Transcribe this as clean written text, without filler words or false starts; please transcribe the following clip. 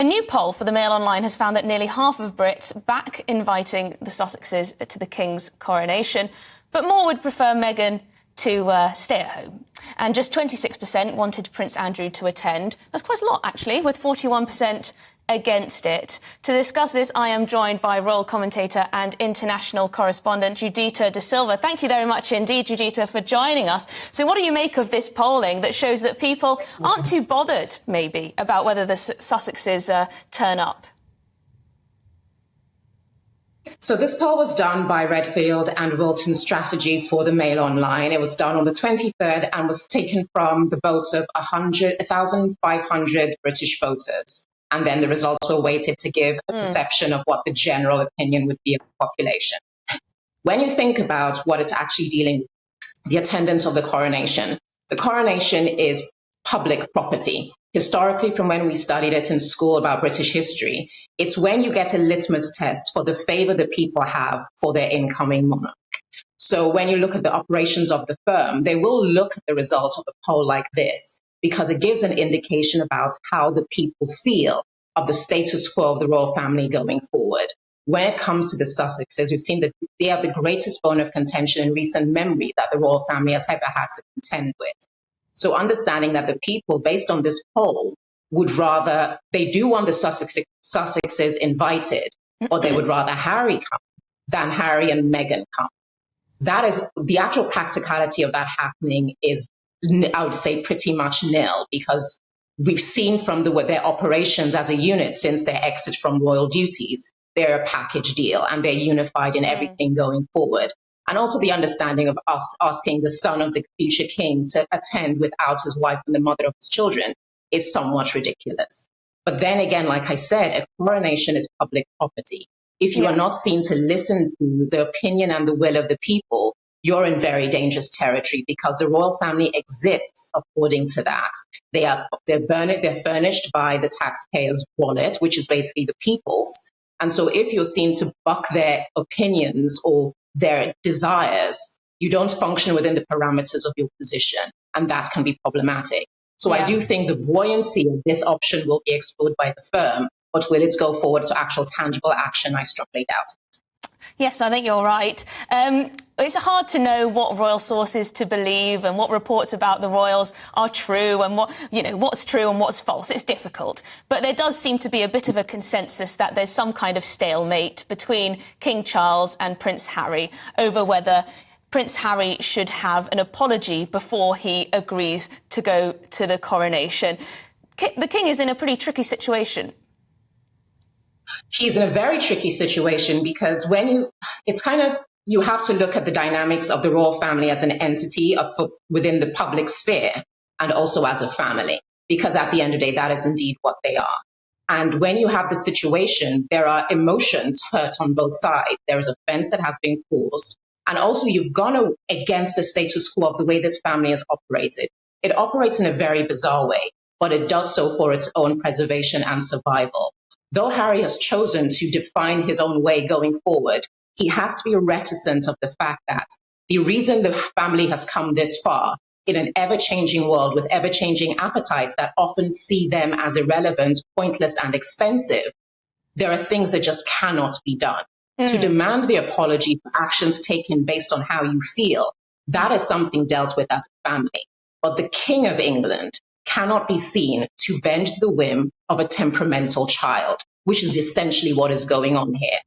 new poll for the Mail Online has found that nearly half of Brits back inviting the Sussexes to the King's coronation, but more would prefer Meghan to stay at home. And just 26% wanted Prince Andrew to attend. That's quite a lot, actually, with 41% against it. To discuss this, I am joined by royal commentator and international correspondent Judita DaSilva. Thank you very much indeed, Judita, for joining us. So what do you make of this polling that shows that people aren't too bothered, maybe, about whether the Sussexes turn up? So this poll was done by Redfield and Wilton Strategies for the Mail Online. It was done on the 23rd and was taken from the votes of 1,500 British voters. And then the results were weighted to give a perception of what the general opinion would be of the population. When you think about what it's actually dealing with, the attendance of the coronation is public property. Historically, from when we studied it in school about British history, it's when you get a litmus test for the favour the people have for their incoming monarch. So when you look at the operations of the firm, they will look at the results of a poll like this, because it gives an indication about how the people feel of the status quo of the royal family going forward. When it comes to the Sussexes, we've seen that they are the greatest bone of contention in recent memory that the royal family has ever had to contend with. So understanding that the people, based on this poll, would rather, they do want the Sussexes invited, or they would rather Harry come than Harry and Meghan come. That is, the actual practicality of that happening is, I would say, pretty much nil, because we've seen from their operations as a unit since their exit from royal duties, they're a package deal and they're unified in everything going forward. And also the understanding of us asking the son of the future king to attend without his wife and the mother of his children is somewhat ridiculous. But then again, like I said, a coronation is public property. If you are not seen to listen to the opinion and the will of the people, you're in very dangerous territory, because the royal family exists according to that. They're furnished by the taxpayer's wallet, which is basically the people's. And so if you're seen to buck their opinions or their desires, you don't function within the parameters of your position, and that can be problematic. So I do think the buoyancy of this option will be explored by the firm, but will it go forward to actual tangible action? I strongly doubt it. Yes, I think you're right. It's hard to know what royal sources to believe and what reports about the royals are true and what's true and what's false. It's difficult. But there does seem to be a bit of a consensus that there's some kind of stalemate between King Charles and Prince Harry over whether Prince Harry should have an apology before he agrees to go to the coronation. The King is in a pretty tricky situation. He's in a very tricky situation, because you have to look at the dynamics of the royal family as an entity within the public sphere and also as a family, because at the end of the day, that is indeed what they are. And when you have the situation, there are emotions hurt on both sides. There is offense that has been caused. And also you've gone against the status quo of the way this family has operated. It operates in a very bizarre way, but it does so for its own preservation and survival. Though Harry has chosen to define his own way going forward, he has to be reticent of the fact that the reason the family has come this far in an ever-changing world with ever-changing appetites that often see them as irrelevant, pointless, and expensive, there are things that just cannot be done. To demand the apology for actions taken based on how you feel, that is something dealt with as a family. But the King of England cannot be seen to bend to the whim of a temperamental child, which is essentially what is going on here.